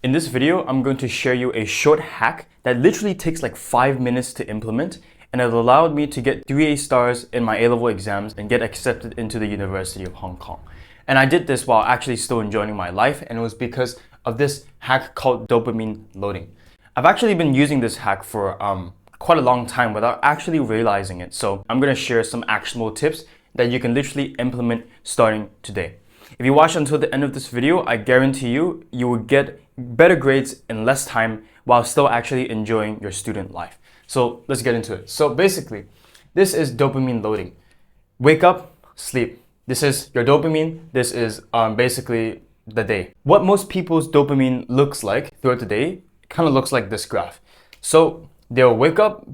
In this video, I'm going to share you a short hack that literally takes like 5 minutes to implement, and it allowed me to get 3 A stars in my A-level exams and get accepted into the University of Hong Kong. And I did this while actually still enjoying my life, and it was because of this hack called dopamine loading. I've actually been using this hack for quite a long time without actually realizing it. So I'm going to share some actionable tips that you can literally implement starting today. If you watch until the end of this video, I guarantee you will get better grades in less time while still actually enjoying your student life. So let's get into it. So basically, this is dopamine loading. Wake up, sleep. This is your dopamine. This is basically the day. What most people's dopamine looks like throughout the day kind of looks like this graph. So they'll wake up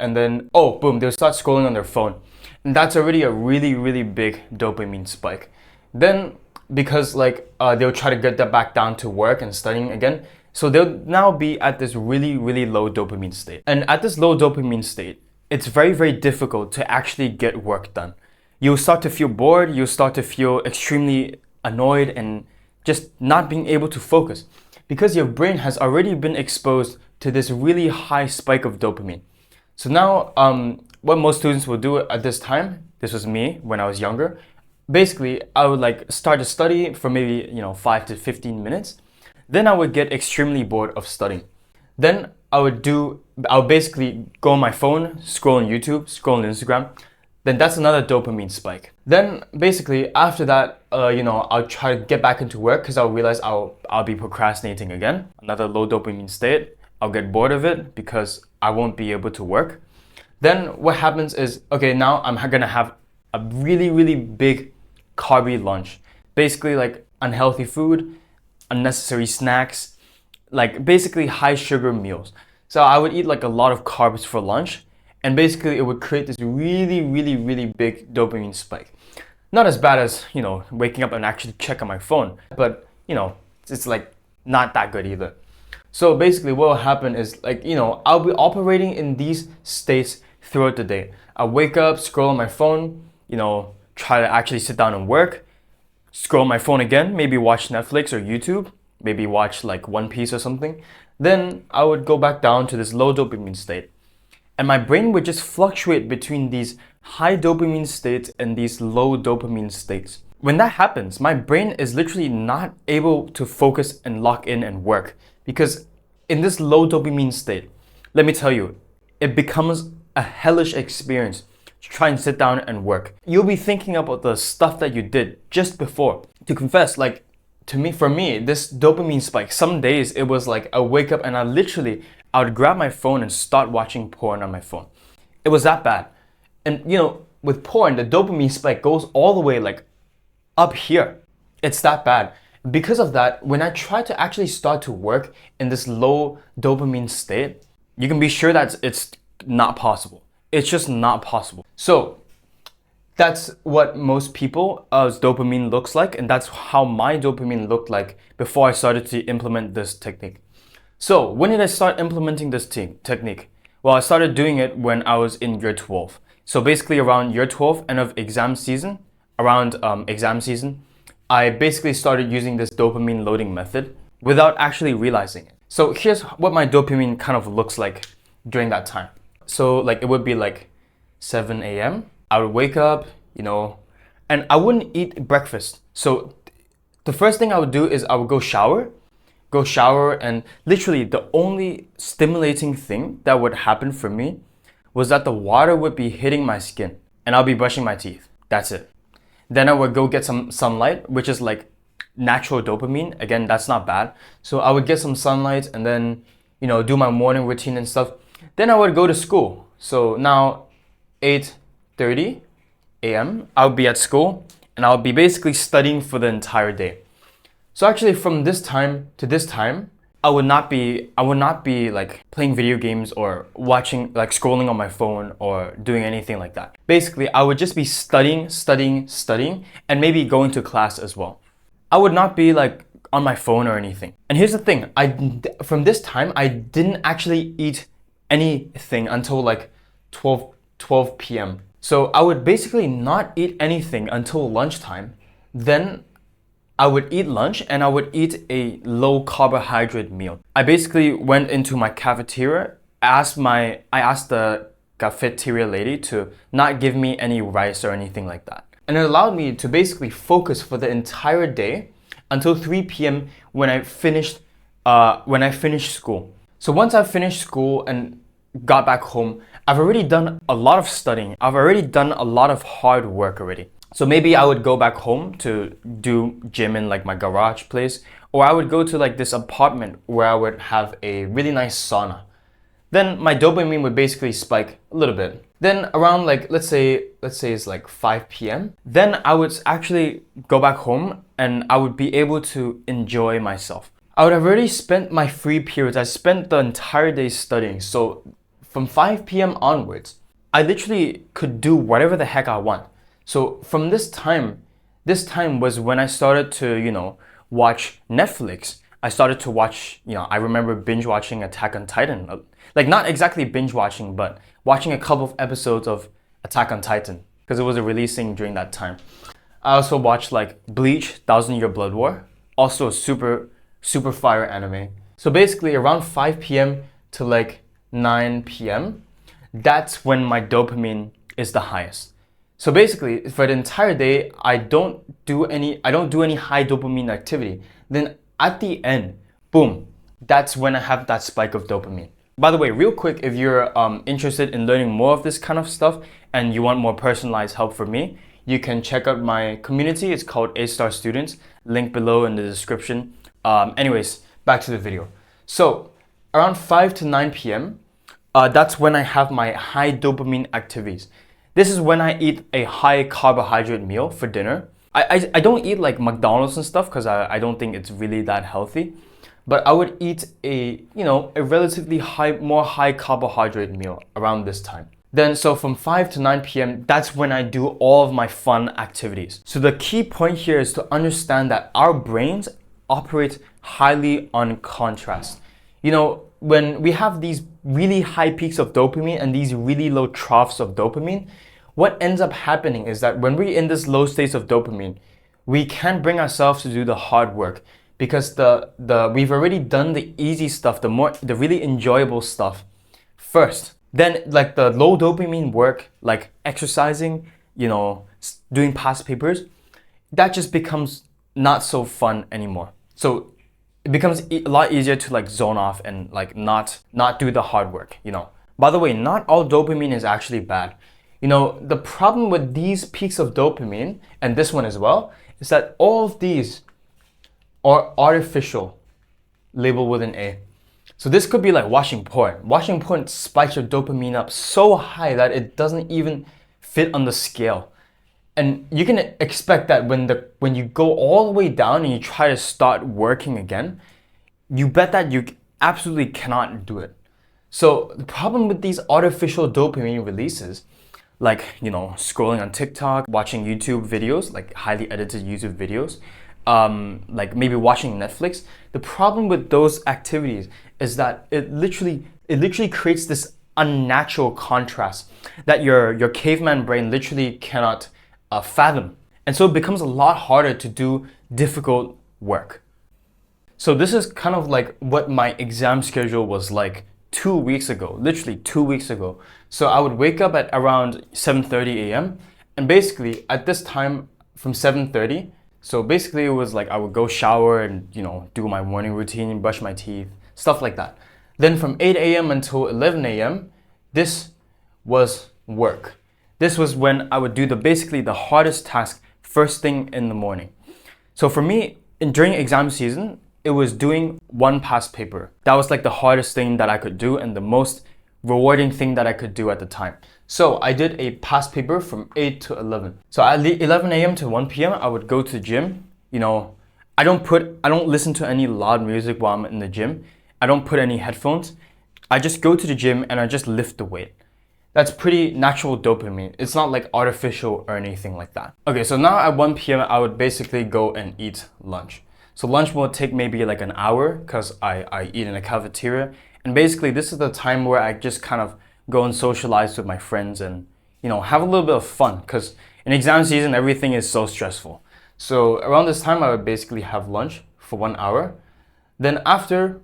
and then, oh, boom, they'll start scrolling on their phone. And that's already a really big dopamine spike. Then, because they'll try to get that back down to work and studying again, so they'll now be at this really low dopamine state. And at this low dopamine state, it's very difficult to actually get work done. You'll start to feel bored, you'll start to feel extremely annoyed and just not being able to focus because your brain has already been exposed to this really high spike of dopamine. So now, what most students will do at this time, this was me when I was younger, basically I would start to study for maybe 5 to 15 minutes. Then I would get extremely bored of studying. Then I'll basically go on my phone, scroll on YouTube, scroll on Instagram. Then that's another dopamine spike. Then basically after that, I'll try to get back into work because I'll realize I'll be procrastinating again. Another low dopamine state. I'll get bored of it because I won't be able to work. Then what happens is, okay, now I'm gonna have a really big carby lunch. Basically like unhealthy food, unnecessary snacks, like basically high sugar meals. So I would eat like a lot of carbs for lunch, and basically it would create this really big dopamine spike. Not as bad as, waking up and actually check on my phone, but it's like not that good either. So basically what will happen is I'll be operating in these states throughout the day. I'll wake up, scroll on my phone, try to actually sit down and work, scroll my phone again, maybe watch Netflix or YouTube, maybe watch like One Piece or something. Then I would go back down to this low dopamine state. And my brain would just fluctuate between these high dopamine states and these low dopamine states. When that happens, my brain is literally not able to focus and lock in and work. Because in this low dopamine state, let me tell you, it becomes a hellish experience to try and sit down and work. You'll be thinking about the stuff that you did just before. To confess, for me, this dopamine spike, some days it was like I wake up and I would grab my phone and start watching porn on my phone. It was that bad. And with porn, the dopamine spike goes all the way up here. It's that bad. Because of that, when I try to actually start to work in this low dopamine state, you can be sure that it's not possible. It's just not possible. So that's what most people's dopamine looks like, and that's how my dopamine looked like before I started to implement this technique. So when did I start implementing this technique? Well, I started doing it when I was in year 12. So basically around year 12, end of exam season, I basically started using this dopamine loading method without actually realizing it. So here's what my dopamine kind of looks like during that time. So it would be 7 a.m. I would wake up, and I wouldn't eat breakfast. So the first thing I would do is I would go shower, and literally the only stimulating thing that would happen for me was that the water would be hitting my skin and I'll be brushing my teeth. That's it. Then I would go get some sunlight, which is like natural dopamine. Again, that's not bad. So I would get some sunlight and then, do my morning routine and stuff. Then I would go to school. So now 8:30 a.m. I would be at school and I would be basically studying for the entire day. So actually from this time to this time, I would not be playing video games or watching, scrolling on my phone or doing anything like that. Basically, I would just be studying, and maybe going to class as well. I would not be on my phone or anything. And here's the thing, from this time, I didn't actually eat anything until 12 p.m. So I would basically not eat anything until lunchtime. Then I would eat lunch and I would eat a low carbohydrate meal. I basically went into my cafeteria, I asked the cafeteria lady to not give me any rice or anything like that. And it allowed me to basically focus for the entire day until 3 p.m. when I finished school. So once I finished school and got back home, I've already done a lot of studying. I've already done a lot of hard work already. So maybe I would go back home to do gym in like my garage place, or I would go to like this apartment where I would have a really nice sauna. Then my dopamine would basically spike a little bit. Then around like, let's say it's like 5 p.m. Then I would actually go back home and I would be able to enjoy myself. I would have already spent my free periods. I spent the entire day studying. So from 5 p.m. onwards, I literally could do whatever the heck I want. So from this time was when I started to, watch Netflix. I started to watch, I remember binge watching Attack on Titan. Like not exactly binge watching, but watching a couple of episodes of Attack on Titan because it was releasing during that time. I also watched like Bleach, Thousand Year Blood War, also a super fire anime. So basically around 5 p.m. to like 9 p.m., that's when my dopamine is the highest. So basically for the entire day, I don't do any high dopamine activity. Then at the end, boom, that's when I have that spike of dopamine. By the way, real quick, if you're interested in learning more of this kind of stuff and you want more personalized help from me, you can check out my community. It's called A-Star Students, link below in the description. Anyways, back to the video. So around 5 to 9 p.m., that's when I have my high dopamine activities. This is when I eat a high carbohydrate meal for dinner. I don't eat like McDonald's and stuff because I don't think it's really that healthy. But I would eat a relatively more high carbohydrate meal around this time. Then so from 5 to 9 p.m., that's when I do all of my fun activities. So the key point here is to understand that our brains operate highly on contrast. When we have these really high peaks of dopamine and these really low troughs of dopamine, what ends up happening is that when we're in this low states of dopamine, we can't bring ourselves to do the hard work because we've already done the easy stuff, the really enjoyable stuff first. Then like the low dopamine work, like exercising, doing past papers, that just becomes not so fun anymore. So it becomes a lot easier to like zone off and like not do the hard work, By the way, not all dopamine is actually bad. The problem with these peaks of dopamine, and this one as well, is that all of these are artificial, labeled with an A. So this could be like watching porn. Watching porn spikes your dopamine up so high that it doesn't even fit on the scale. And you can expect that when you go all the way down and you try to start working again, you bet that you absolutely cannot do it. So the problem with these artificial dopamine releases, like, scrolling on TikTok, watching YouTube videos, like highly edited YouTube videos, like maybe watching Netflix, the problem with those activities is that it literally creates this unnatural contrast that your caveman brain literally cannot fathom. And so it becomes a lot harder to do difficult work. So this is kind of like what my exam schedule was like 2 weeks ago, literally 2 weeks ago. So I would wake up at around 7:30 a.m. and basically at this time from 7:30, so basically it was like I would go shower and do my morning routine, brush my teeth, stuff like that. Then from 8 a.m. until 11 a.m., this was work. This was when I would do basically the hardest task first thing in the morning. So for me, during exam season, it was doing one past paper. That was like the hardest thing that I could do and the most rewarding thing that I could do at the time. So I did a past paper from 8 to 11. So at 11 a.m. to 1 p.m. I would go to the gym. I don't listen to any loud music while I'm in the gym. I don't put any headphones. I just go to the gym and I just lift the weight. That's pretty natural dopamine. It's not like artificial or anything like that. Okay, so now at 1 p.m. I would basically go and eat lunch. So lunch will take maybe like an hour because I eat in a cafeteria. And basically this is the time where I just kind of go and socialize with my friends and, have a little bit of fun because in exam season, everything is so stressful. So around this time, I would basically have lunch for 1 hour. Then after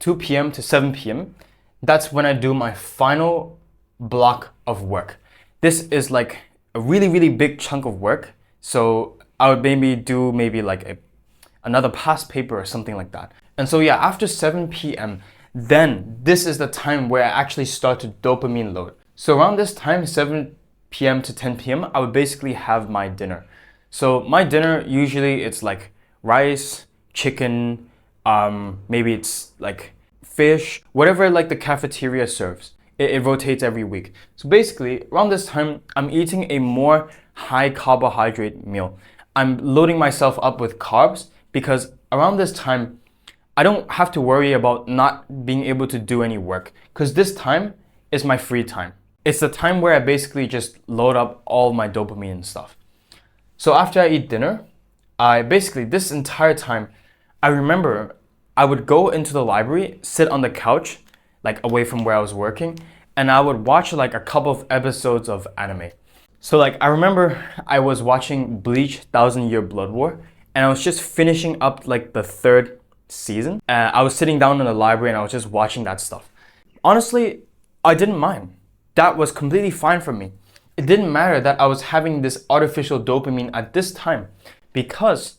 2 p.m. to 7 p.m., that's when I do my final block of work. This is like a really, really big chunk of work. So I would maybe do like another past paper or something like that. And so yeah, after 7 p.m., then this is the time where I actually start to dopamine load. So around this time, 7 p.m. to 10 p.m., I would basically have my dinner. So my dinner, usually it's like rice, chicken, maybe it's like fish, whatever like the cafeteria serves. It rotates every week. So basically, around this time, I'm eating a more high carbohydrate meal. I'm loading myself up with carbs because around this time, I don't have to worry about not being able to do any work because this time is my free time. It's the time where I basically just load up all my dopamine and stuff. So after I eat dinner, this entire time, I remember I would go into the library, sit on the couch, like away from where I was working, and I would watch like a couple of episodes of anime. So like I remember I was watching Bleach 1000 Year Blood War, and I was just finishing up like the 3rd season. I was sitting down in the library and I was just watching that stuff. Honestly, I didn't mind. That was completely fine for me. It didn't matter that I was having this artificial dopamine at this time because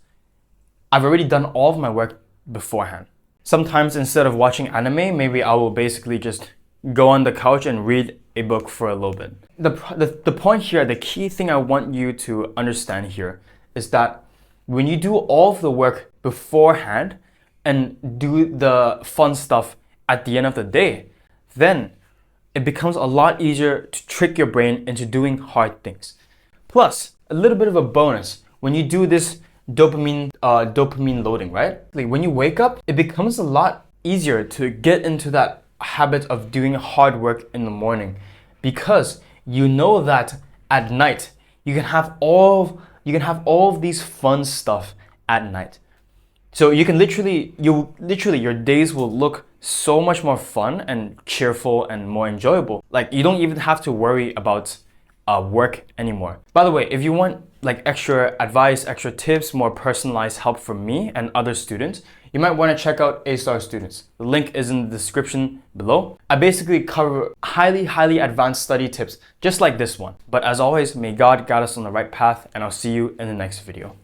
I've already done all of my work beforehand. Sometimes instead of watching anime, maybe I will basically just go on the couch and read a book for a little bit. The point here, the key thing I want you to understand here is that when you do all of the work beforehand and do the fun stuff at the end of the day, then it becomes a lot easier to trick your brain into doing hard things. Plus, a little bit of a bonus, when you do this dopamine loading, right? Like when you wake up, it becomes a lot easier to get into that habit of doing hard work in the morning because you know that at night you can have all of these fun stuff at night. So you can your days will look so much more fun and cheerful and more enjoyable. Like you don't even have to worry about work anymore. By the way, if you want like extra advice, extra tips, more personalized help from me and other students, you might want to check out A-Star Students. The link is in the description below. I basically cover highly advanced study tips just like this one. But as always, may God guide us on the right path, and I'll see you in the next video.